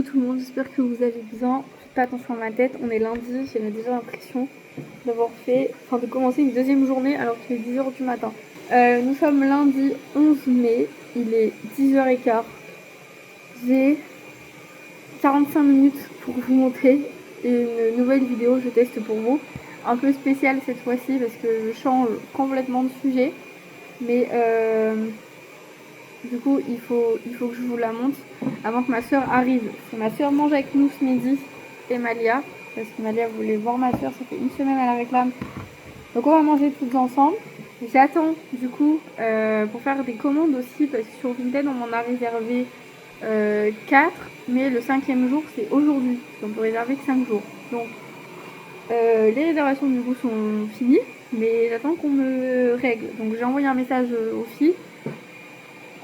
tout le monde, j'espère que vous allez bien. Faites pas attention à ma tête, on est lundi, j'ai déjà l'impression de commencer une deuxième journée alors qu'il est 10h du matin. Nous sommes lundi 11 mai, il est 10h15. J'ai 45 minutes pour vous montrer une nouvelle vidéo, je teste pour vous. Un peu spéciale cette fois-ci parce que je change complètement de sujet. Mais du coup, il faut que je vous la montre avant que ma soeur arrive. Ma soeur mange avec nous ce midi et Malia. Parce que Malia voulait voir ma soeur, ça fait une semaine à la réclame. Donc on va manger toutes ensemble. J'attends du coup pour faire des commandes aussi parce que sur Vinted on m'en a réservé 4. Mais le 5e jour c'est aujourd'hui. Donc on peut réserver que 5 jours. Donc les réservations du coup sont finies. Mais j'attends qu'on me règle. Donc j'ai envoyé un message aux filles.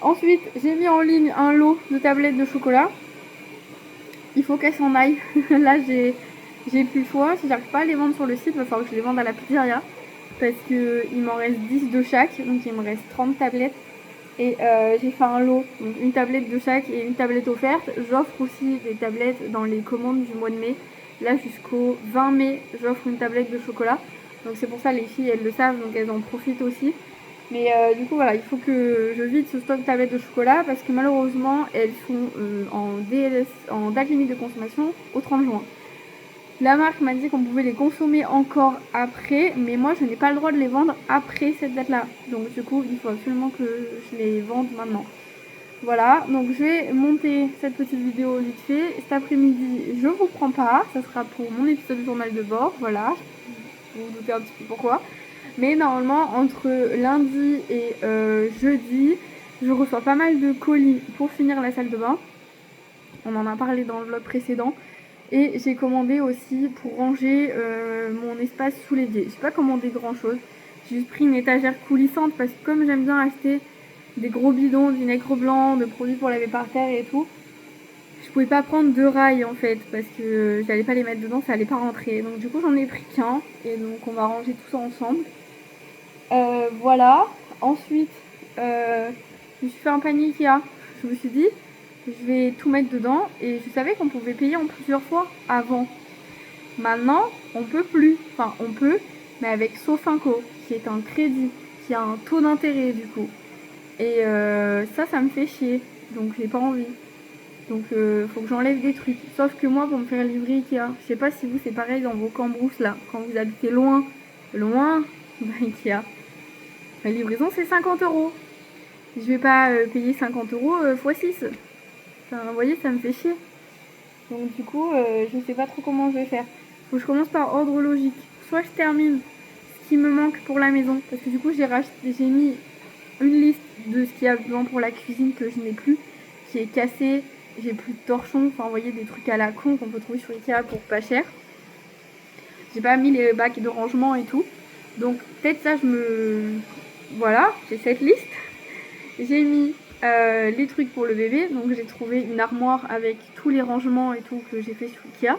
Ensuite, j'ai mis en ligne un lot de tablettes de chocolat. Il faut qu'elles s'en aillent. Là, j'ai plus le choix. Si j'arrive pas à les vendre sur le site, il va falloir que je les vende à la pizzeria. Parce qu'il m'en reste 10 de chaque. Donc, il me reste 30 tablettes. Et j'ai fait un lot. Donc, une tablette de chaque et une tablette offerte. J'offre aussi des tablettes dans les commandes du mois de mai. Là, jusqu'au 20 mai, j'offre une tablette de chocolat. Donc, c'est pour ça, les filles, elles le savent. Donc, elles en profitent aussi. Mais du coup voilà, il faut que je vide ce stock de tablettes de chocolat parce que malheureusement elles sont en DLS, en date limite de consommation au 30 juin. La marque m'a dit qu'on pouvait les consommer encore après, mais moi je n'ai pas le droit de les vendre après cette date là. Donc du coup il faut absolument que je les vende maintenant. Voilà, donc je vais monter cette petite vidéo vite fait. Cet après-midi je vous prends pas, ça sera pour mon épisode de journal de bord, voilà. Vous vous doutez un petit peu pourquoi. Mais normalement, entre lundi et jeudi, je reçois pas mal de colis pour finir la salle de bain. On en a parlé dans le vlog précédent. Et j'ai commandé aussi pour ranger mon espace sous l'évier. J'ai pas commandé grand chose. J'ai juste pris une étagère coulissante parce que comme j'aime bien acheter des gros bidons, du vinaigre blanc, de produits pour laver par terre et tout, je pouvais pas prendre 2 rails en fait parce que j'allais pas les mettre dedans, ça allait pas rentrer. Donc du coup j'en ai pris qu'un et donc on va ranger tout ça ensemble. Voilà. Ensuite, je me suis fait un panier Ikea. Je me suis dit, je vais tout mettre dedans. Et je savais qu'on pouvait payer en plusieurs fois avant. Maintenant, on peut plus. Enfin, on peut, mais avec Sofinco, qui est un crédit, qui a un taux d'intérêt du coup. Et ça me fait chier. Donc, j'ai pas envie. Donc, faut que j'enlève des trucs. Sauf que moi, pour me faire livrer Ikea, je sais pas si vous, c'est pareil dans vos cambrousses là. Quand vous habitez loin, Ikea. La livraison c'est 50 €. Je vais pas payer 50 € x 6. Enfin, vous voyez, ça me fait chier. Donc du coup, je sais pas trop comment je vais faire. Faut que je commence par ordre logique. Soit je termine ce qui me manque pour la maison. Parce que du coup, j'ai mis une liste de ce qu'il y a besoin pour la cuisine que je n'ai plus. Qui est cassé. J'ai plus de torchons. Enfin, vous voyez, des trucs à la con qu'on peut trouver sur Ikea pour pas cher. J'ai pas mis les bacs de rangement et tout. Donc peut-être ça, voilà, j'ai cette liste. J'ai mis les trucs pour le bébé. Donc j'ai trouvé une armoire avec tous les rangements et tout que j'ai fait sur Ikea.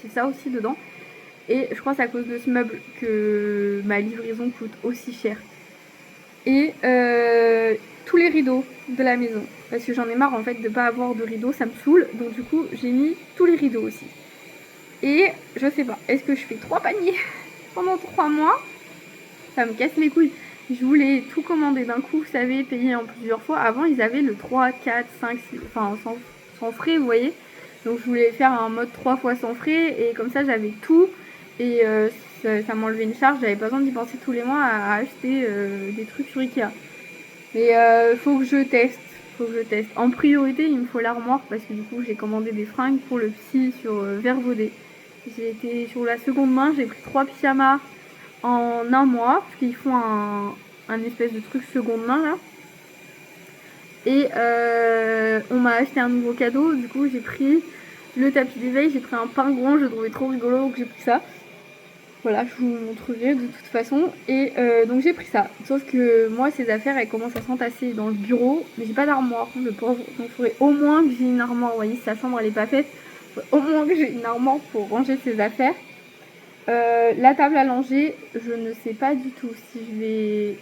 C'est ça aussi dedans. Et je crois que c'est à cause de ce meuble que ma livraison coûte aussi cher. Et tous les rideaux de la maison. Parce que j'en ai marre en fait de pas avoir de rideaux, ça me saoule. Donc du coup j'ai mis tous les rideaux aussi. Et je sais pas, est-ce que je fais 3 paniers pendant 3 mois? Ça me casse les couilles. Je voulais tout commander d'un coup, vous savez, payer en plusieurs fois. Avant, ils avaient le 3, 4, 5, 6, enfin sans frais, vous voyez. Donc je voulais faire un mode 3 fois sans frais et comme ça j'avais tout. Et ça m'enlevait une charge, j'avais pas besoin d'y penser tous les mois à acheter des trucs sur Ikea. Mais faut que je teste. En priorité, il me faut l'armoire parce que du coup j'ai commandé des fringues pour le psy sur Vervaudé. J'ai été sur la seconde main, j'ai pris 3 pyjamas en un mois, parce qu'ils font un espèce de truc seconde main là. Et on m'a acheté un nouveau cadeau, du coup j'ai pris le tapis d'éveil, j'ai pris un pingouin, je trouvais trop rigolo donc j'ai pris ça. Voilà, je vous montrerai de toute façon. Et donc j'ai pris ça. Sauf que moi, ces affaires, elles commencent à s'entasser dans le bureau. Mais j'ai pas d'armoire, le pauvre. Donc il faudrait au moins que j'ai une armoire. Vous voyez, si sa chambre, elle est pas faite. Il faudrait au moins que j'ai une armoire pour ranger ses affaires. La table à langer, je ne sais pas du tout si je vais...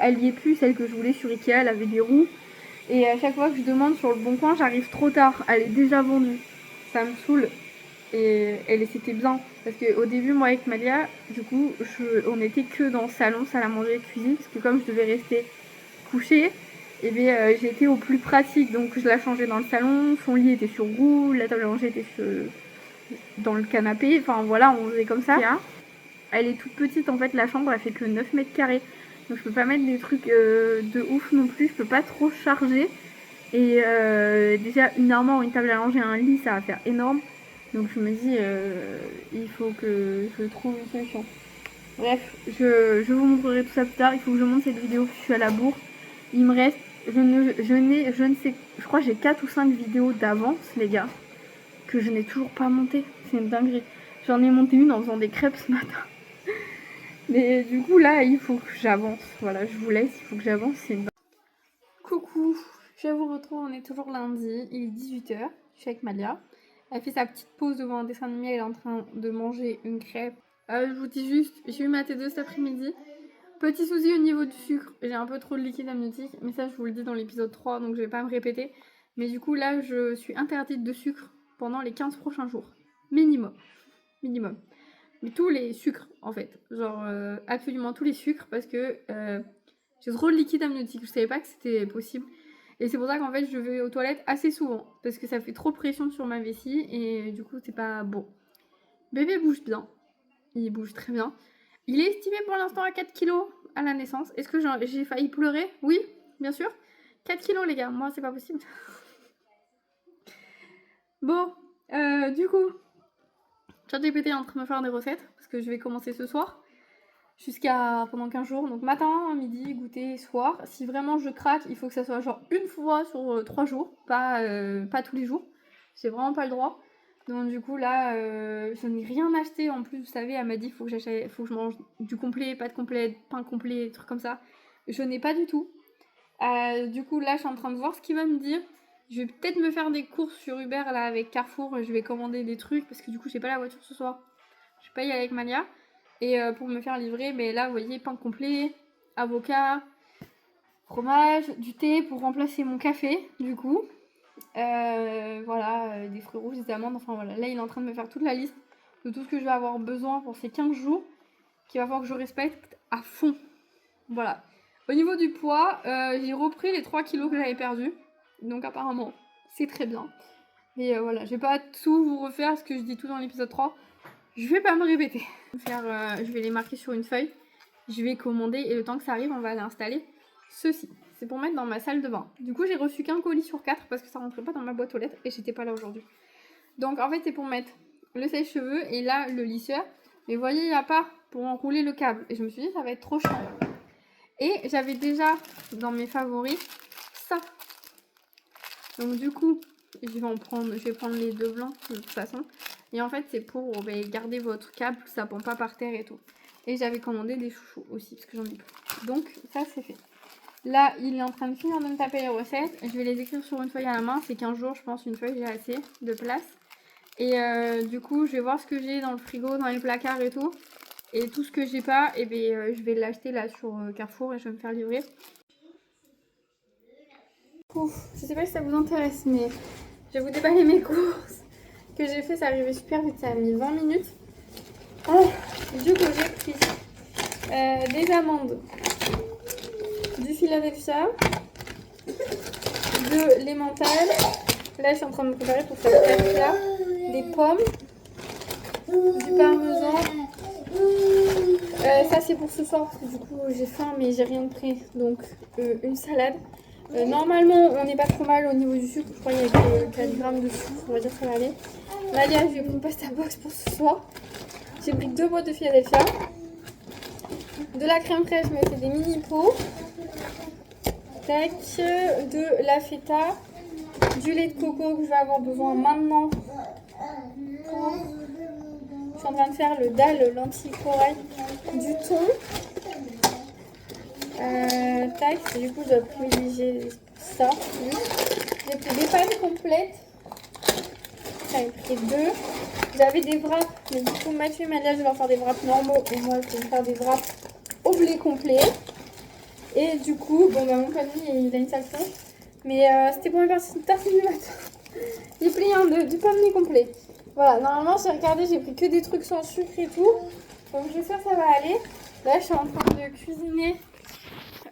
Elle y est plus, celle que je voulais sur Ikea, elle avait des roues. Et à chaque fois que je demande sur le bon coin, j'arrive trop tard. Elle est déjà vendue. Ça me saoule. Et c'était bien. Parce qu'au début, moi avec Malia, du coup, on était que dans le salon, salle à manger, cuisine. Parce que comme je devais rester couchée, et bien j'ai été au plus pratique. Donc je la changeais dans le salon. Son lit était sur roue. La table à manger était dans le canapé. Enfin voilà, on faisait comme ça. Elle est toute petite en fait, la chambre elle fait que 9 mètres carrés. Donc je peux pas mettre des trucs de ouf non plus. Je peux pas trop charger. Et déjà une armoire, une table à manger, un lit, ça va faire énorme. Donc je me dis, il faut que je trouve une solution. Bref, je vous montrerai tout ça plus tard. Il faut que je monte cette vidéo. Je suis à la bourre. Il me reste, je ne sais, je crois que j'ai 4 ou 5 vidéos d'avance, les gars, que je n'ai toujours pas montées. C'est une dinguerie. J'en ai monté une en faisant des crêpes ce matin. Mais du coup, là, il faut que j'avance. Voilà, je vous laisse, il faut que j'avance. C'est une... Coucou, je vous retrouve, on est toujours lundi, il est 18h, je suis avec Malia. Elle fait sa petite pause devant un dessin animé, elle est en train de manger une crêpe. Je vous dis juste, j'ai eu ma T2 cet après-midi. Petit souci au niveau du sucre, j'ai un peu trop de liquide amniotique, mais ça je vous le dis dans l'épisode 3, donc je vais pas me répéter. Mais du coup là, je suis interdite de sucre pendant les 15 prochains jours. Minimum. Minimum. Mais tous les sucres en fait, genre absolument tous les sucres, parce que j'ai trop de liquide amniotique, je savais pas que c'était possible. Et c'est pour ça qu'en fait je vais aux toilettes assez souvent, parce que ça fait trop pression sur ma vessie, et du coup c'est pas bon. Bébé bouge bien, il bouge très bien. Il est estimé pour l'instant à 4 kilos à la naissance. Est-ce que j'ai failli pleurer? Oui, bien sûr. 4 kilos les gars, moi c'est pas possible. Bon, du coup, ChatGPT est en train de me faire des recettes, parce que je vais commencer ce soir. Jusqu'à pendant 15 jours, donc matin, midi, goûter, soir. Si vraiment je craque, il faut que ça soit genre une fois sur 3 jours, pas tous les jours. J'ai vraiment pas le droit. Donc du coup là, je n'ai rien acheté en plus, vous savez, elle m'a dit faut que je mange du complet, pas de complet, pain complet, trucs comme ça. Je n'ai pas du tout. Du coup là, je suis en train de voir ce qu'il va me dire. Je vais peut-être me faire des courses sur Uber là avec Carrefour, je vais commander des trucs parce que du coup j'ai pas la voiture ce soir. Je vais pas y aller avec Malia. Et pour me faire livrer, mais là vous voyez, pain complet, avocat, fromage, du thé pour remplacer mon café du coup. Voilà, des fruits rouges, des amandes, enfin voilà. Là il est en train de me faire toute la liste de tout ce que je vais avoir besoin pour ces 15 jours qu'il va falloir que je respecte à fond. Voilà. Au niveau du poids, j'ai repris les 3 kilos que j'avais perdus. Donc apparemment c'est très bien. Mais voilà, je vais pas tout vous refaire ce que je dis tout dans l'épisode 3. Je vais pas me répéter. Je vais les marquer sur une feuille. Je vais commander et le temps que ça arrive, on va aller installer ceci. C'est pour mettre dans ma salle de bain. Du coup, j'ai reçu qu'un colis sur 4 parce que ça rentrait pas dans ma boîte aux lettres et j'étais pas là aujourd'hui. Donc en fait, c'est pour mettre le sèche-cheveux et là, le lisseur. Mais vous voyez, il n'y a pas pour enrouler le câble. Et je me suis dit, ça va être trop chiant. Et j'avais déjà dans mes favoris ça. Donc du coup, je vais prendre les deux blancs de toute façon. Et en fait, c'est pour garder votre câble, que ça ne pend pas par terre et tout. Et j'avais commandé des chouchous aussi, parce que j'en ai plus. Donc, ça, c'est fait. Là, il est en train de finir de me taper les recettes. Je vais les écrire sur une feuille à la main. C'est 15 jours, je pense, une feuille, j'ai assez de place. Et du coup, je vais voir ce que j'ai dans le frigo, dans les placards et tout. Et tout ce que j'ai pas, je vais l'acheter là sur Carrefour et je vais me faire livrer. Ouf, je sais pas si ça vous intéresse, mais je vais vous déballer mes courses que j'ai fait. Ça arrivait super vite, ça a mis 20 minutes. Du coup, j'ai pris des amandes, du Philadelphia, de l'emmental. Là, je suis en train de me préparer pour faire le plat. Des pommes, du parmesan. Ça, c'est pour ce soir parce que du coup, j'ai faim, mais j'ai rien de prêt. Donc, une salade. Normalement, on n'est pas trop mal au niveau du sucre. Je crois qu'il y a que 4 grammes de sucre. On va dire que ça va aller. Malia, je vais prendre une pasta box pour ce soir. J'ai pris 2 boîtes de Philadelphia. De la crème fraîche, mais c'est des mini pots. Tac. De la feta. Du lait de coco que je vais avoir besoin maintenant. Je suis en train de faire le dalle lentilles corail. Du thon. Tac. Du coup, je dois privilégier ça. J'ai pris des pâtes complètes. J'en ai pris 2. J'avais des wraps, mais du coup Mathieu et Malia, je vais leur faire des wraps normaux et moi je vais me faire des wraps au blé complet. Et du coup, mon panier il a une sale tronche. Mais c'était pour mes parties du matin. J'ai pris du pain de mie complet. Voilà, normalement j'ai regardé, j'ai pris que des trucs sans sucre et tout. Donc j'espère que ça va aller. Là je suis en train de cuisiner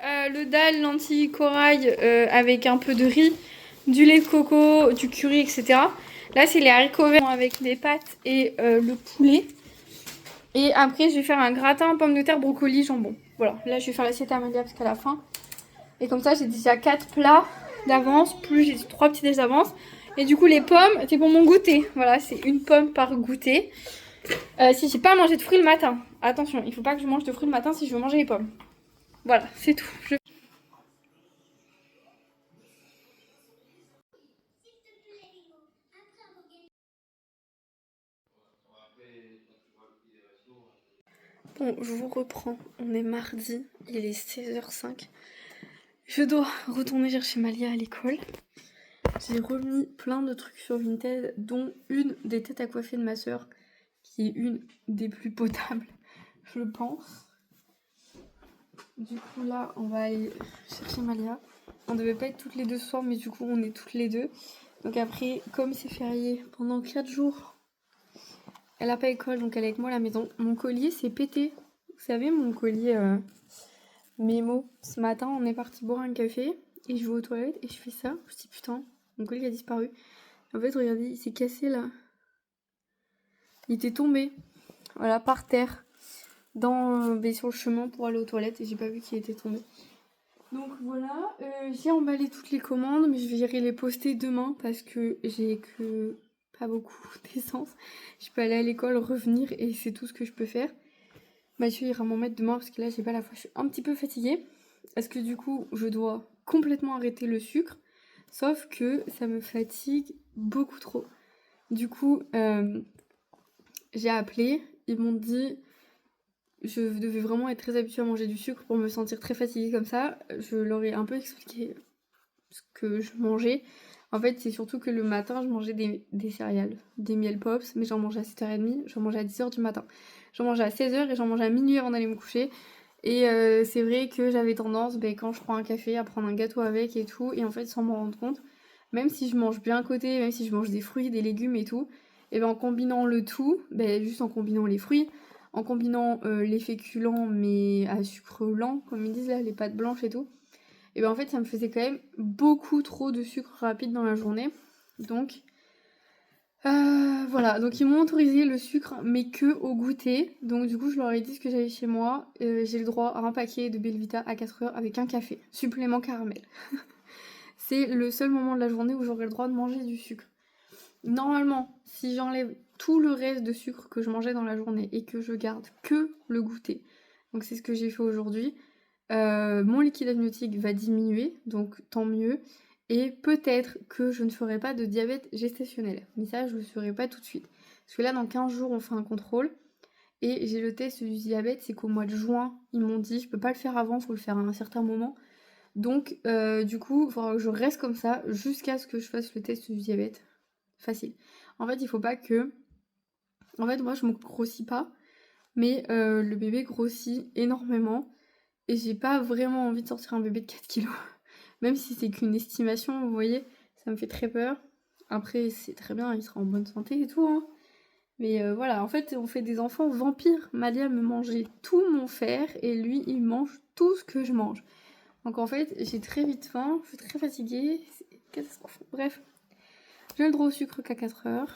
le dal lentilles corail avec un peu de riz, du lait de coco, du curry, etc. Là c'est les haricots verts avec les pâtes et le poulet. Et après je vais faire un gratin pommes de terre, brocoli, jambon. Voilà, là je vais faire l'assiette à Amélia parce qu'à la fin. Et comme ça j'ai déjà 4 plats d'avance, plus j'ai 3 petits déj d'avance. Et du coup les pommes c'est pour mon goûter. Voilà, c'est une pomme par goûter. Si j'ai pas mangé de fruits le matin. Attention, il faut pas que je mange de fruits le matin si je veux manger les pommes. Voilà, c'est tout. Bon, je vous reprends. On est mardi, il est 16h05. Je dois retourner chercher Malia à l'école. J'ai remis plein de trucs sur Vinted, dont une des têtes à coiffer de ma soeur, qui est une des plus potables, je pense. Du coup, là, on va aller chercher Malia. On devait pas être toutes les deux ce soir, mais du coup, on est toutes les deux. Donc après, comme c'est férié pendant 4 jours, elle a pas école, donc elle est avec moi à la maison. Mon collier s'est pété. Vous savez, mon collier Mémo. Ce matin, on est parti boire un café et je vais aux toilettes et je fais ça. Je me dis putain, mon collier a disparu. En fait, regardez, il s'est cassé là. Il était tombé, voilà, par terre, sur le chemin pour aller aux toilettes et j'ai pas vu qu'il était tombé. Donc voilà, j'ai emballé toutes les commandes, mais je vais les poster demain parce que j'ai que pas beaucoup d'essence. Je peux aller à l'école, revenir et c'est tout ce que je peux faire. Mathieu ira m'en mettre demain parce que là j'ai pas la foi, je suis un petit peu fatiguée. Parce que du coup je dois complètement arrêter le sucre, sauf que ça me fatigue beaucoup trop. Du coup j'ai appelé, ils m'ont dit je devais vraiment être très habituée à manger du sucre pour me sentir très fatiguée comme ça. Je leur ai un peu expliqué ce que je mangeais. En fait, c'est surtout que le matin, je mangeais des céréales, des miel pops, mais j'en mangeais à 7h30, j'en mangeais à 10h du matin. J'en mangeais à 16h et j'en mangeais à minuit avant d'aller me coucher. Et c'est vrai que j'avais tendance, quand je prends un café, à prendre un gâteau avec et tout. Et en fait, sans m'en rendre compte, même si je mange bien à côté, même si je mange des fruits, des légumes et tout, et en combinant le tout, juste en combinant les fruits, en combinant les féculents mais à sucre lent, comme ils disent là, les pâtes blanches et tout, et en fait ça me faisait quand même beaucoup trop de sucre rapide dans la journée. Donc voilà, donc ils m'ont autorisé le sucre mais que au goûter. Donc du coup je leur ai dit ce que j'avais chez moi. J'ai le droit à un paquet de Belvita à 4h avec un café, supplément caramel. C'est le seul moment de la journée où j'aurai le droit de manger du sucre. Normalement, si j'enlève tout le reste de sucre que je mangeais dans la journée et que je garde que le goûter, donc c'est ce que j'ai fait aujourd'hui, mon liquide amniotique va diminuer, donc tant mieux. Et peut-être que je ne ferai pas de diabète gestationnel. Mais ça, je ne le saurai pas tout de suite. Parce que là, dans 15 jours, on fait un contrôle. Et j'ai le test du diabète, c'est qu'au mois de juin, ils m'ont dit, je peux pas le faire avant, faut le faire à un certain moment. Donc, du coup, il faudra que je reste comme ça jusqu'à ce que je fasse le test du diabète. Facile. En fait, il faut pas que... En fait, moi, je me grossis pas. Mais le bébé grossit énormément. Et j'ai pas vraiment envie de sortir un bébé de 4 kilos. Même si c'est qu'une estimation, vous voyez, ça me fait très peur. Après, c'est très bien, il sera en bonne santé et tout, hein. Mais voilà, en fait, on fait des enfants vampires. Malia me mangeait tout mon fer et lui, il mange tout ce que je mange. Donc en fait, j'ai très vite faim, je suis très fatiguée, c'est catastrophe. Bref, j'ai le droit au sucre qu'à 4h.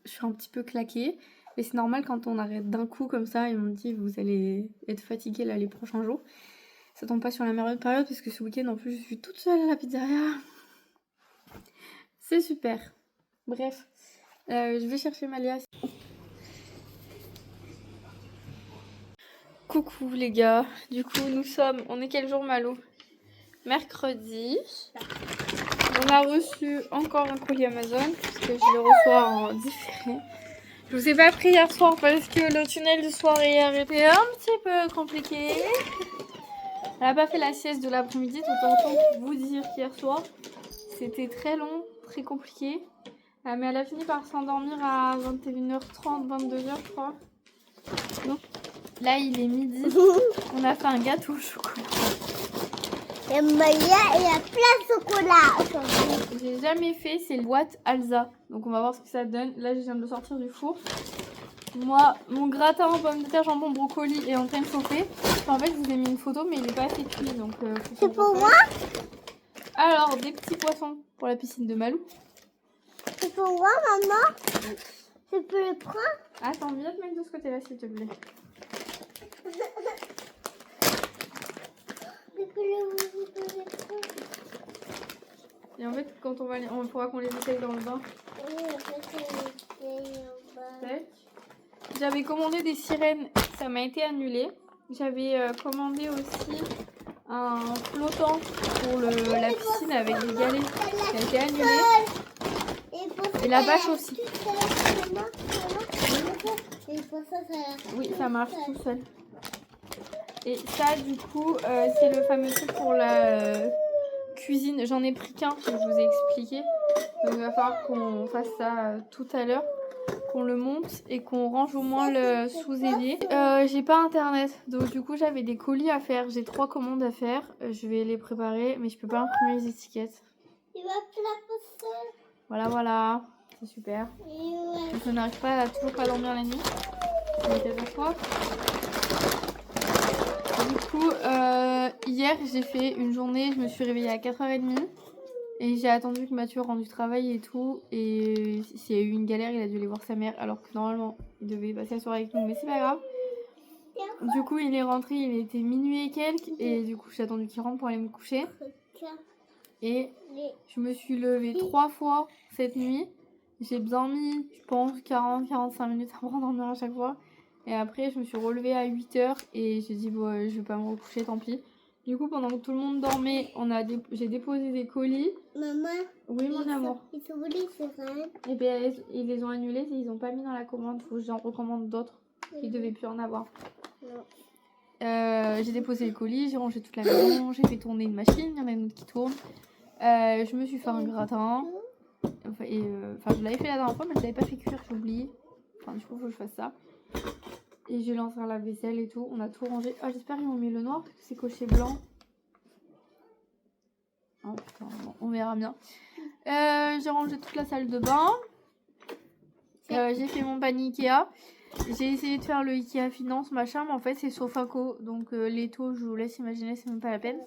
Je suis un petit peu claquée. Et c'est normal quand on arrête d'un coup comme ça, ils m'ont dit vous allez être fatiguée là les prochains jours. Ça tombe pas sur la meilleure période parce que ce week-end en plus je suis toute seule à la pizzeria. C'est super. Bref, je vais chercher Malia. Coucou les gars, du coup on est quel jour Malo? Mercredi. On a reçu encore un colis Amazon parce que je le reçois en différé. Je vous ai pas pris hier soir parce que le tunnel du soir hier était un petit peu compliqué. Elle a pas fait la sieste de l'après-midi, autant vous dire qu'hier soir c'était très long, très compliqué. Mais elle a fini par s'endormir à 21h30, 22h je crois. Donc là il est midi, on a fait un gâteau au chocolat. Et Malia, il y a plein de chocolat. J'ai jamais fait, c'est le boîte Alza. Donc on va voir ce que ça donne. Là, je viens de le sortir du four. Moi, mon gratin en pommes de terre, jambon, brocoli est en train de chauffer. En fait, je vous ai mis une photo, mais il n'est pas assez cuit. Donc, C'est pour moi? Alors, des petits poissons pour la piscine de Malou. C'est pour moi, maman? Je peux le prendre? Attends, viens te mettre de ce côté-là, s'il te plaît. Et en fait, quand on va on faudra qu'on les essaye dans le bain. J'avais commandé des sirènes, ça m'a été annulé. J'avais commandé aussi un flottant pour la piscine avec des galets, ça a été annulé. Et la bâche aussi. Oui, ça marche tout seul. Et ça, du coup, c'est le fameux truc pour la cuisine. J'en ai pris qu'un, je vous ai expliqué. Donc il va falloir qu'on fasse ça tout à l'heure. Qu'on le monte et qu'on range au moins le sous-évier. J'ai pas internet, donc du coup j'avais des colis à faire. J'ai 3 commandes à faire. Je vais les préparer, mais je peux pas imprimer les étiquettes. Voilà, voilà. C'est super. Donc on n'arrive pas à toujours pas dormir la nuit. C'est une catastrophe. Du coup, hier j'ai fait une journée, je me suis réveillée à 4h30 et j'ai attendu que Mathieu rentre du travail et tout. Et s'il y a eu une galère, il a dû aller voir sa mère alors que normalement il devait passer la soirée avec nous, mais c'est pas grave. Du coup, il est rentré, il était minuit et quelques, et du coup j'ai attendu qu'il rentre pour aller me coucher. Et je me suis levée 3 fois cette nuit. J'ai bien mis, je pense, 40-45 minutes à me rendormir à chaque fois. Et après, je me suis relevée à 8h et j'ai dit, bon, je vais pas me recoucher, tant pis. Du coup, pendant que tout le monde dormait, j'ai déposé des colis. Maman. Oui, mon amour. Ils sont où les sirènes? Et bien, ils les ont annulés, ils ont pas mis dans la commande. Faut que j'en recommande d'autres. Ils devaient plus en avoir. J'ai déposé les colis, j'ai rangé toute la maison, j'ai fait tourner une machine, il y en a une autre qui tourne. Je me suis fait un gratin. Enfin, je l'avais fait la dernière fois, mais je l'avais pas fait cuire, j'ai oublié. Enfin, du coup, il faut que je fasse ça. Et j'ai lancé la vaisselle et tout. On a tout rangé. Ah, j'espère qu'ils ont mis le noir parce que c'est coché blanc. Oh putain, bon, on verra bien. J'ai rangé toute la salle de bain. J'ai fait mon panier Ikea. J'ai essayé de faire le Ikea Finance machin, mais en fait c'est Sofaco. Donc les taux, je vous laisse imaginer, c'est même pas la peine.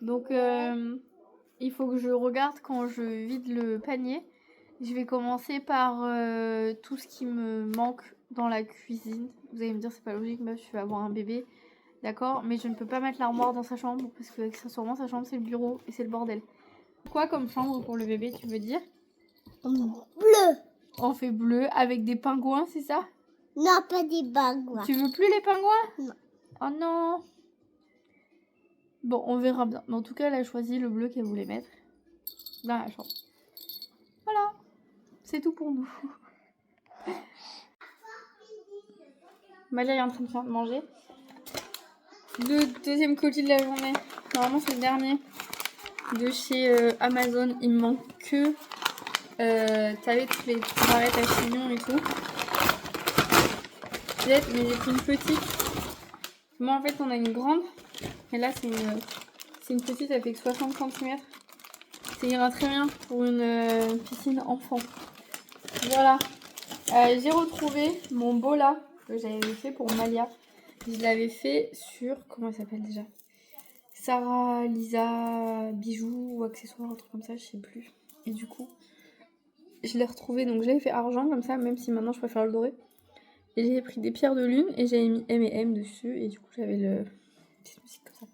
Donc il faut que je regarde quand je vide le panier. Je vais commencer par tout ce qui me manque dans la cuisine. Vous allez me dire c'est pas logique, meuf, je vais avoir un bébé. D'accord, mais je ne peux pas mettre l'armoire dans sa chambre parce que accessoirement sa chambre c'est le bureau et c'est le bordel. Quoi comme chambre pour le bébé, tu veux dire? Bleu. On fait bleu avec des pingouins, c'est ça? Non, pas des pingouins. Tu veux plus les pingouins? Non. Oh non. Bon, on verra bien. Mais en tout cas, elle a choisi le bleu qu'elle voulait mettre dans la chambre. Voilà. C'est tout pour nous. Malia est en train de faire manger. Le deuxième colis de la journée. Normalement, c'est le dernier. De chez Amazon. Il me manque que... t'avais toutes les barrettes à chignon et tout. Mais j'ai pris une petite. Moi, en fait, on a une grande. Et là, c'est une petite, elle fait que 60 cm. Ça ira très bien pour une piscine enfant. Voilà. J'ai retrouvé mon bola que j'avais fait pour Malia. Je l'avais fait sur... Comment elle s'appelle déjà? Sarah, Lisa, bijoux ou accessoires, un truc comme ça, je sais plus. Et du coup, je l'ai retrouvé. Donc, je l'avais fait argent comme ça, même si maintenant je préfère le doré. Et j'ai pris des pierres de lune et j'avais mis M&M dessus. Et du coup, j'avais le... petite musique comme ça.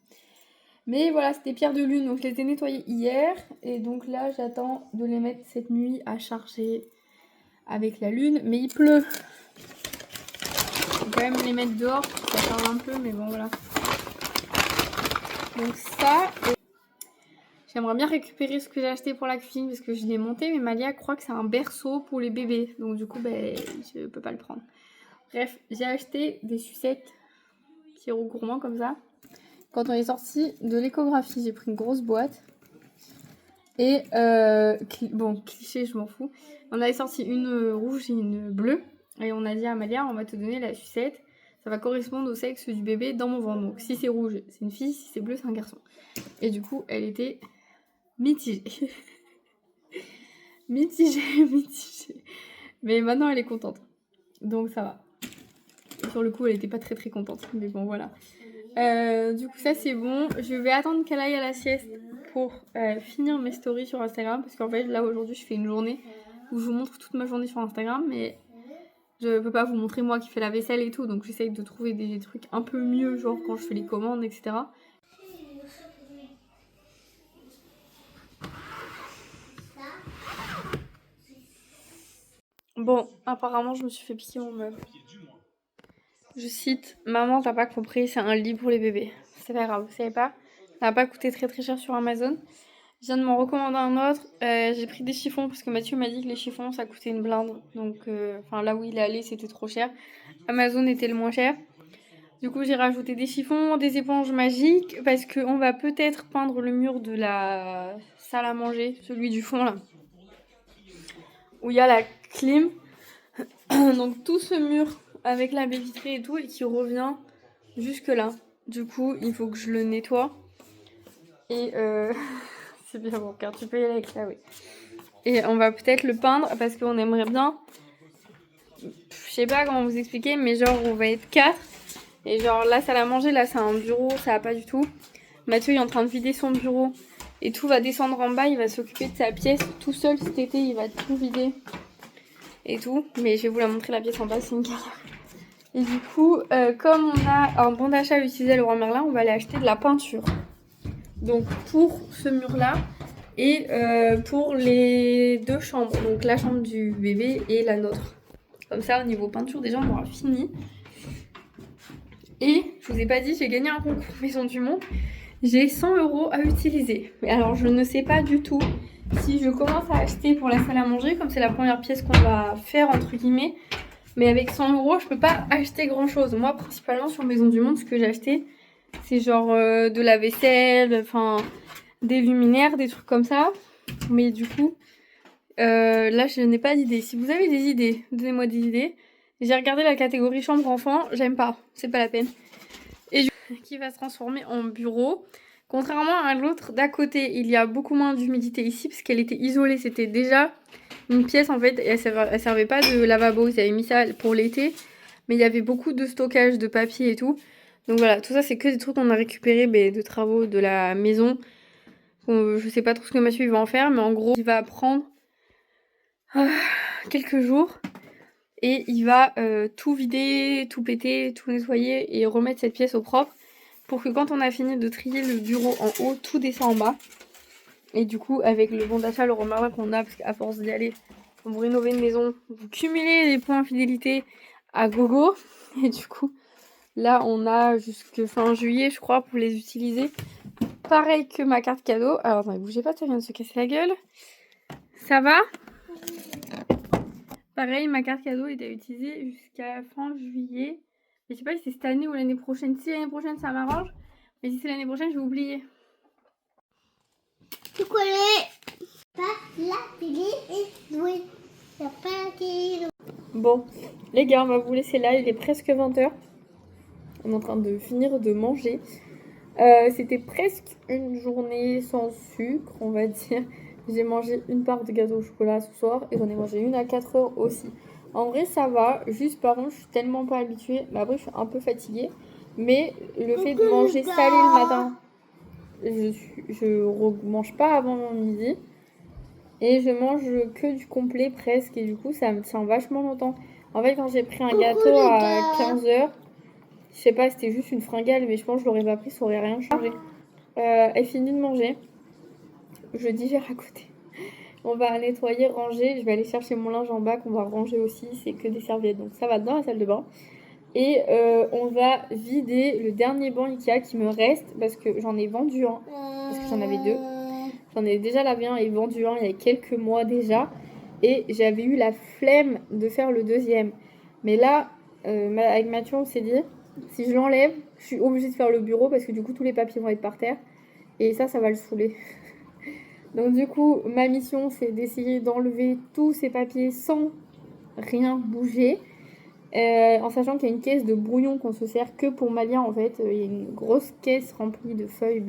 Mais voilà, c'était pierres de lune, donc je les ai nettoyées hier. Et donc là, j'attends de les mettre cette nuit à charger avec la lune. Mais il pleut. Je vais quand même les mettre dehors, ça tarde un peu, mais bon, voilà. Donc ça... J'aimerais bien récupérer ce que j'ai acheté pour la cuisine parce que je l'ai monté. Mais Malia croit que c'est un berceau pour les bébés. Donc du coup, ben, je peux pas le prendre. Bref, j'ai acheté des sucettes Pierrot Gourmand comme ça. Quand on est sorti de l'échographie, j'ai pris une grosse boîte. Et, bon, cliché, je m'en fous. On avait sorti une rouge et une bleue. Et on a dit à Malia, on va te donner la sucette. ça va correspondre au sexe du bébé dans mon ventre. Donc si c'est rouge, c'est une fille, si c'est bleu, c'est un garçon. Et du coup, elle était mitigée. mitigée. Mais maintenant, elle est contente. Donc ça va. Sur le coup, elle était pas très très contente. Mais bon, voilà. Du coup, ça c'est bon. Je vais attendre qu'elle aille à la sieste pour finir mes stories sur Instagram. Parce qu'en fait, là aujourd'hui, je fais une journée où je vous montre toute ma journée sur Instagram. Mais je peux pas vous montrer moi qui fais la vaisselle et tout. Donc j'essaye de trouver des trucs un peu mieux, genre quand je fais les commandes, etc. Bon, apparemment, je me suis fait piquer mon meuble. Je cite, maman, t'as pas compris, c'est un lit pour les bébés. C'est pas grave, vous savez pas. Ça n'a pas coûté très très cher sur Amazon. Je viens de m'en recommander un autre. J'ai pris des chiffons parce que Mathieu m'a dit que les chiffons ça coûtait une blinde. Donc, là où il est allé, c'était trop cher. Amazon était le moins cher. Du coup, j'ai rajouté des chiffons, des éponges magiques parce qu'on va peut-être peindre le mur de la salle à manger, celui du fond là, où il y a la clim. Donc, tout ce mur avec la baie vitrée et tout et qui revient jusque là. Du coup, il faut que je le nettoie. Et c'est bien bon, car tu peux y aller avec ça, oui. Et on va peut-être le peindre parce qu'on aimerait bien. Je sais pas comment vous expliquer, mais genre on va être 4. Et genre là, salle à manger, là c'est un bureau, ça va pas du tout. Mathieu est en train de vider son bureau. Et tout va descendre en bas, il va s'occuper de sa pièce tout seul cet été, il va tout vider. Et tout. Mais je vais vous la montrer la pièce en bas, c'est une galère. Et du coup, comme on a un bon d'achat à utiliser à Leroy Merlin, on va aller acheter de la peinture. Donc pour ce mur-là et pour les 2 chambres, donc la chambre du bébé et la nôtre. Comme ça, au niveau peinture, déjà on aura fini. Et je vous ai pas dit, j'ai gagné un concours Maison du Monde. J'ai 100 € à utiliser. Mais alors je ne sais pas du tout si je commence à acheter pour la salle à manger, comme c'est la première pièce qu'on va faire entre guillemets. Mais avec 100 € je peux pas acheter grand chose. Moi principalement sur Maison du Monde, ce que j'ai acheté, c'est genre de la vaisselle, enfin des luminaires, des trucs comme ça. Mais du coup, là je n'ai pas d'idée. Si vous avez des idées, donnez-moi des idées. J'ai regardé la catégorie chambre enfant, j'aime pas, c'est pas la peine. Et qui va se transformer en bureau. Contrairement à l'autre d'à côté, il y a beaucoup moins d'humidité ici parce qu'elle était isolée. C'était déjà une pièce en fait, et elle servait pas de lavabo. Ils avaient mis ça pour l'été, mais il y avait beaucoup de stockage de papier et tout. Donc voilà, tout ça c'est que des trucs qu'on a récupérés de travaux de la maison. Je sais pas trop ce que Mathieu va en faire, mais en gros il va prendre quelques jours et il va tout vider, tout péter, tout nettoyer et remettre cette pièce au propre pour que quand on a fini de trier le bureau en haut, tout descend en bas. Et du coup, avec le bon d'achat, le Romarin qu'on a, parce qu'à force d'y aller, vous rénovez une maison, vous cumulez les points fidélité à gogo. Et du coup, là, on a jusque fin juillet, je crois, pour les utiliser. Pareil que ma carte cadeau. Alors, attendez, bougez pas, ça vient de se casser la gueule. Ça va ? Pareil, ma carte cadeau est à utiliser jusqu'à fin juillet. Je sais pas si c'est cette année ou l'année prochaine. Si l'année prochaine, ça m'arrange. Mais si c'est l'année prochaine, je vais oublier. Tu connais pas la télé et jouer. Il n'y a pas la télé. Bon, les gars, on va vous laisser là. Il est presque 20h. On est en train de finir de manger. C'était presque une journée sans sucre, on va dire. J'ai mangé une part de gâteau au chocolat ce soir et j'en ai mangé une à 4h aussi. En vrai, ça va. Juste, par contre, je suis tellement pas habituée. Mais après, je suis un peu fatiguée. Mais le fait de manger salé le matin, je mange pas avant midi. Et je mange que du complet presque. Et du coup, ça me tient vachement longtemps. En fait, quand j'ai pris un gâteau à 15h, je sais pas, c'était juste une fringale, mais je pense que je l'aurais pas pris, ça aurait rien changé. Elle finit de manger. Je digère à côté. On va nettoyer, ranger. Je vais aller chercher mon linge en bas qu'on va ranger aussi. C'est que des serviettes, donc ça va dans la salle de bain. Et on va vider le dernier banc Ikea qui me reste parce que j'en ai vendu un. Parce que j'en avais 2. J'en ai déjà lavé un et vendu un il y a quelques mois déjà. Et j'avais eu la flemme de faire le deuxième. Mais là, avec Mathieu, on s'est dit, si je l'enlève, je suis obligée de faire le bureau parce que du coup, tous les papiers vont être par terre. Et ça va le saouler. Donc du coup, ma mission, c'est d'essayer d'enlever tous ces papiers sans rien bouger. En sachant qu'il y a une caisse de brouillon qu'on se sert que pour Malia en fait. Il y a une grosse caisse remplie de feuilles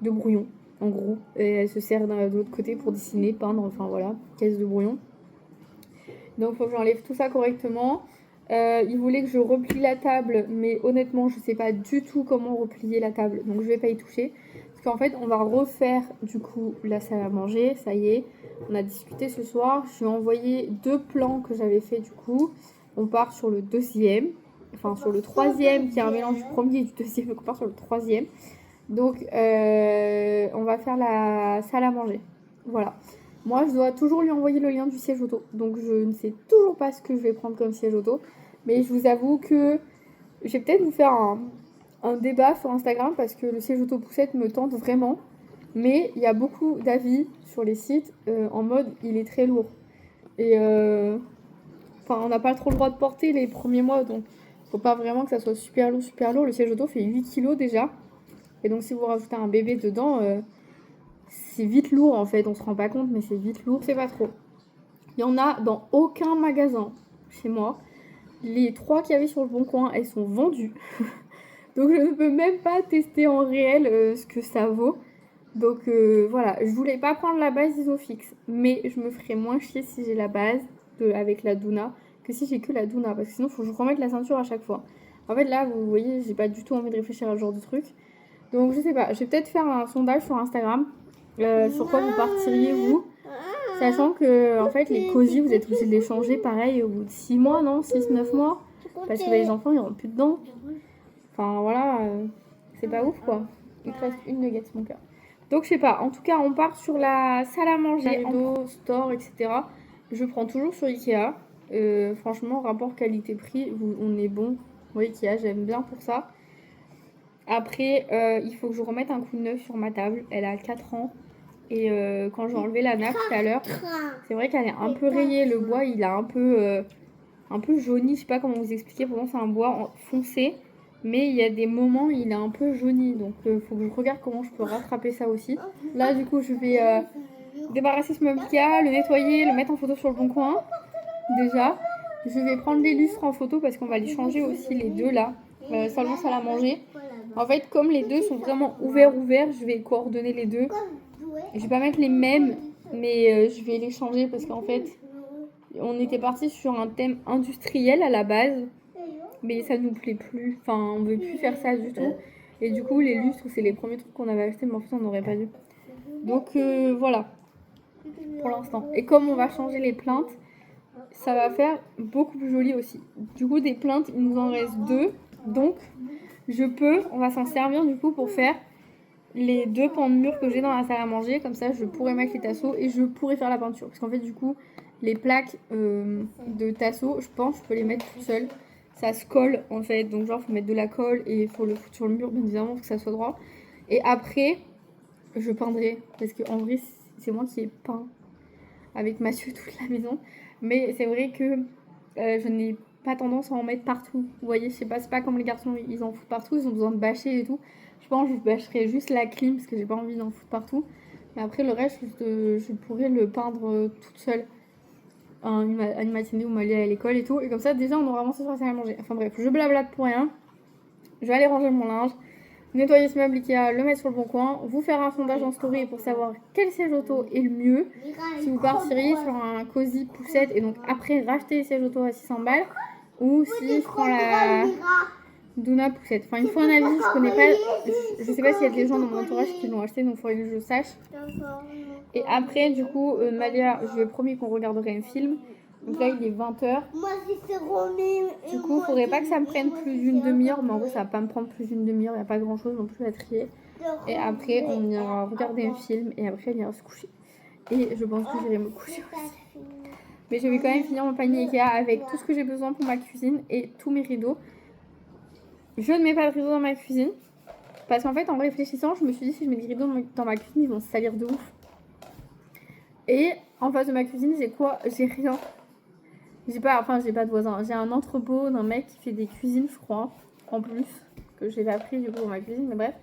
de brouillon en gros. Et elle se sert de l'autre côté pour dessiner, peindre, enfin voilà, caisse de brouillon. Donc il faut que j'enlève tout ça correctement. Il voulait que je replie la table, mais honnêtement je sais pas du tout comment replier la table, donc je vais pas y toucher. Parce qu'en fait on va refaire du coup la salle à manger, ça y est, on a discuté ce soir, je lui ai envoyé 2 plans que j'avais fait du coup. On part sur le deuxième, enfin sur le troisième qui est un mélange du premier et du deuxième, donc on part sur le troisième. Donc on va faire la salle à manger, voilà. Moi, je dois toujours lui envoyer le lien du siège auto. Donc, je ne sais toujours pas ce que je vais prendre comme siège auto. Mais je vous avoue que je vais peut-être vous faire un débat sur Instagram parce que le siège auto poussette me tente vraiment. Mais il y a beaucoup d'avis sur les sites en mode il est très lourd. Et enfin, on n'a pas trop le droit de porter les premiers mois. Donc, faut pas vraiment que ça soit super lourd, super lourd. Le siège auto fait 8 kilos déjà. Et donc, si vous rajoutez un bébé dedans... c'est vite lourd en fait, on se rend pas compte, mais c'est vite lourd, c'est pas trop. Il y en a dans aucun magasin chez moi. Les 3 qu'il y avait sur le bon coin, elles sont vendues. Donc je ne peux même pas tester en réel ce que ça vaut. Donc voilà, je voulais pas prendre la base Isofix, mais je me ferais moins chier si j'ai la base avec la Douna que si j'ai que la Douna, parce que sinon il faut que je remette la ceinture à chaque fois. En fait là, vous voyez, j'ai pas du tout envie de réfléchir à ce genre de truc. Donc je sais pas, je vais peut-être faire un sondage sur Instagram. Sur quoi vous partiriez vous, sachant que en fait les cosy vous êtes obligés de les changer pareil au bout de 6 mois, non, 6-9 mois, parce que les enfants ils rentrent plus dedans. Enfin voilà, c'est pas ouf quoi. Il te reste une nugget mon cœur. Donc je sais pas, en tout cas on part sur la salle à manger, rideau, store, etc. Je prends toujours sur Ikea. Franchement rapport qualité-prix, on est bon. Oui, Ikea j'aime bien pour ça. Après il faut que je remette un coup de neuf sur ma table, elle a 4 ans. Et quand j'ai enlevé la nappe tout à l'heure, c'est vrai qu'elle est un peu rayée. Le bois, il a un peu jauni. Je sais pas comment vous expliquer. Pourtant, c'est un bois foncé. Mais il y a des moments, il est un peu jauni. Donc, il faut que je regarde comment je peux rattraper ça aussi. Là, du coup, je vais débarrasser ce meuble Ikea, le nettoyer, le mettre en photo sur le bon coin. Déjà, je vais prendre les lustres en photo parce qu'on va les changer aussi, les deux là. Seulement salle à manger. En fait, comme les deux sont vraiment ouverts, je vais coordonner les deux. Je vais pas mettre les mêmes, mais je vais les changer parce qu'en fait, on était parti sur un thème industriel à la base, mais ça nous plaît plus. Enfin, on veut plus faire ça du tout. Et du coup, les lustres, c'est les premiers trucs qu'on avait achetés, mais en fait, on n'aurait pas dû. Donc voilà, pour l'instant. Et comme on va changer les plaintes, ça va faire beaucoup plus joli aussi. Du coup, des plaintes, il nous en reste 2. Donc, on va s'en servir du coup pour faire les 2 pans de mur que j'ai dans la salle à manger. Comme ça, je pourrais mettre les tasseaux et je pourrais faire la peinture. Parce qu'en fait, du coup, les plaques de tasseaux, je pense, je peux les mettre toute seule. Ça se colle en fait. Donc, genre, il faut mettre de la colle et il faut le foutre sur le mur, bien évidemment, pour que ça soit droit. Et après, je peindrai. Parce qu'en vrai, c'est moi qui ai peint avec Mathieu toute la maison. Mais c'est vrai que je n'ai pas tendance à en mettre partout. Vous voyez, je sais pas, c'est pas comme les garçons, ils en foutent partout, ils ont besoin de bâcher et tout. Je pense que je bâcherai juste la clim parce que j'ai pas envie d'en foutre partout. Mais après, le reste, je pourrais le peindre toute seule. Une matinée où on allait à l'école et tout. Et comme ça, déjà, on aura avancé sur la salle à manger. Enfin bref, je blablate pour rien. Je vais aller ranger mon linge, nettoyer ce meuble Ikea, le mettre sur le bon coin, vous faire un sondage en story pour savoir quel siège auto est le mieux. Si vous partiriez sur un cosy poussette et donc après racheter les sièges auto à 600 balles, ou si je prends la Douna poussette. Enfin, il faut un avis, je connais pas, je sais pas s'il y a des gens dans mon entourage qui l'ont acheté, donc il faudrait que je sache. Et après, du coup, Malia, je lui ai promis qu'on regarderait un film. Donc là, il est 20h. Du coup, il faudrait pas que ça me prenne plus d'une demi-heure. Mais en vrai, ça va pas me prendre plus d'une demi-heure. Il n'y a pas grand-chose non plus à trier. Et après, on ira regarder un film. Et après, elle ira se coucher. Et je pense que j'irai me coucher aussi. Mais je vais quand même finir mon panier Ikea avec tout ce que j'ai besoin pour ma cuisine et tous mes rideaux. Je ne mets pas de rideaux dans ma cuisine. Parce qu'en fait, en réfléchissant, je me suis dit, si je mets des rideaux dans ma cuisine, ils vont se salir de ouf. Et en face de ma cuisine, j'ai quoi? J'ai rien. J'ai pas de voisin. J'ai un entrepôt d'un mec qui fait des cuisines, je crois, en plus, que j'ai pas pris du coup dans ma cuisine, mais bref.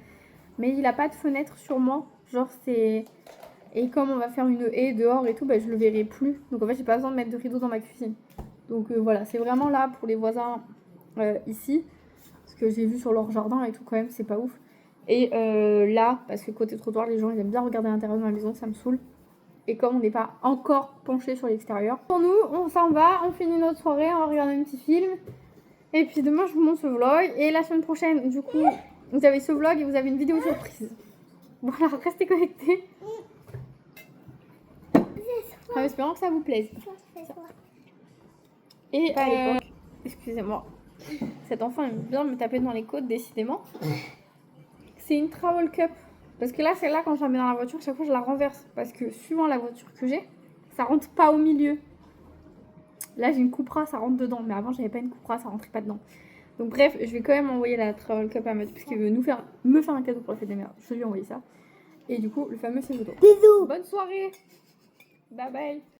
Mais il a pas de fenêtre sur moi. Genre, c'est. Et comme on va faire une haie dehors et tout, bah, je le verrai plus. Donc en fait, j'ai pas besoin de mettre de rideau dans ma cuisine. Donc voilà, c'est vraiment là pour les voisins ici. Parce que j'ai vu sur leur jardin et tout quand même, c'est pas ouf. Et là, parce que côté trottoir, les gens ils aiment bien regarder l'intérieur de ma maison, ça me saoule. Et comme on n'est pas encore penché sur l'extérieur. Pour nous, on s'en va, on finit notre soirée, on va regarder un petit film. Et puis demain, je vous montre ce vlog. Et la semaine prochaine, du coup, vous avez ce vlog et vous avez une vidéo surprise. Voilà, restez connectés. En espérant que ça vous plaise. Et excusez-moi, cet enfant aime bien me taper dans les côtes, décidément. C'est une travel cup. Parce que là, celle-là, quand je la mets dans la voiture, chaque fois, je la renverse. Parce que suivant la voiture que j'ai, ça rentre pas au milieu. Là, j'ai une Cupra, ça rentre dedans. Mais avant, j'avais pas une Cupra, ça rentrait pas dedans. Donc bref, je vais quand même envoyer la travel cup à Matt. Parce qu'il veut me faire un cadeau pour la fête des mères. Je vais lui envoyer ça. Et du coup, le fameux c'est photo. Bisous. Bonne soirée. Bye bye.